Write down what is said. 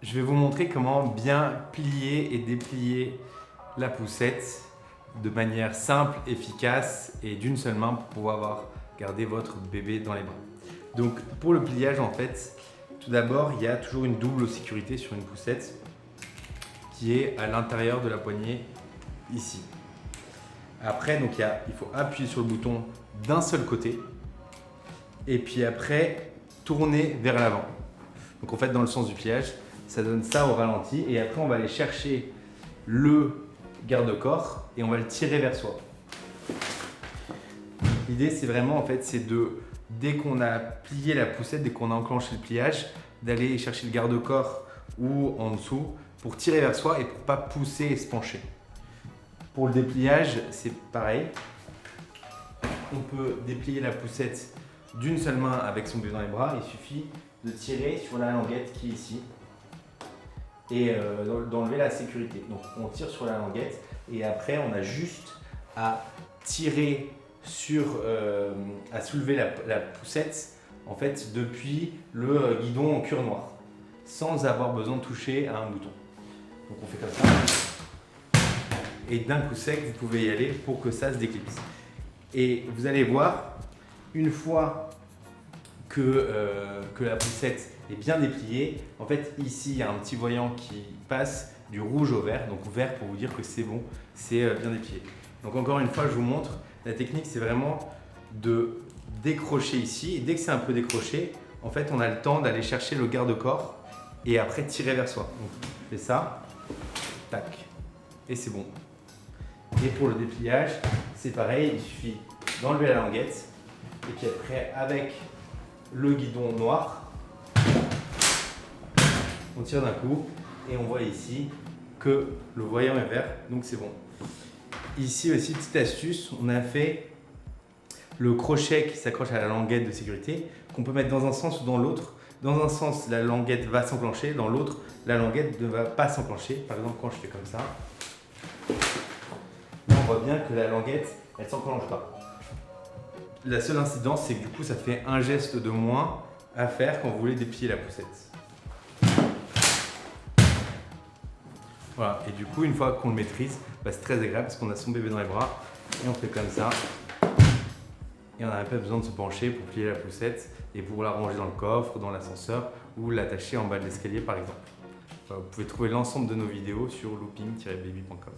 Je vais vous montrer comment bien plier et déplier la poussette de manière simple, efficace et d'une seule main pour pouvoir garder votre bébé dans les bras. Donc pour le pliage en fait, tout d'abord il y a toujours une double sécurité sur une poussette qui est à l'intérieur de la poignée ici. Après donc il faut appuyer sur le bouton d'un seul côté et puis après tourner vers l'avant. Donc en fait dans le sens du pliage, ça donne ça au ralenti et après on va aller chercher le garde-corps et on va le tirer vers soi. L'idée c'est vraiment en fait c'est dès qu'on a plié la poussette, dès qu'on a enclenché le pliage, d'aller chercher le garde-corps ou en dessous pour tirer vers soi et pour pas pousser et se pencher. Pour le dépliage c'est pareil. On peut déplier la poussette d'une seule main avec son bébé dans les bras, il suffit de tirer sur la languette qui est ici et d'enlever la sécurité. Donc on tire sur la languette et après on a juste à tirer à soulever la poussette en fait depuis le guidon en cuir noir sans avoir besoin de toucher à un bouton. Donc on fait comme ça et d'un coup sec vous pouvez y aller pour que ça se déclipse. Et vous allez voir, une fois que la poussette est bien dépliée, en fait ici il y a un petit voyant qui passe du rouge au vert, donc vert pour vous dire que c'est bon, c'est bien déplié. Donc encore une fois je vous montre, la technique c'est vraiment de décrocher ici et dès que c'est un peu décroché, en fait on a le temps d'aller chercher le garde-corps et après tirer vers soi. Donc je fais ça, tac, et c'est bon. Et pour le dépliage, c'est pareil, il suffit d'enlever la languette et puis après avec le guidon noir, on tire d'un coup et on voit ici que le voyant est vert, donc c'est bon. Ici aussi, petite astuce, on a fait le crochet qui s'accroche à la languette de sécurité qu'on peut mettre dans un sens ou dans l'autre. Dans un sens, la languette va s'enclencher, dans l'autre, la languette ne va pas s'enclencher. Par exemple, quand je fais comme ça, là, on voit bien que la languette, elle ne s'enclenche pas. La seule incidence, c'est que du coup, ça fait un geste de moins à faire quand vous voulez déplier la poussette. Voilà, et du coup, une fois qu'on le maîtrise, c'est très agréable parce qu'on a son bébé dans les bras et on fait comme ça. Et on n'a pas besoin de se pencher pour plier la poussette et pour la ranger dans le coffre, dans l'ascenseur ou l'attacher en bas de l'escalier par exemple. Vous pouvez trouver l'ensemble de nos vidéos sur looping-baby.com.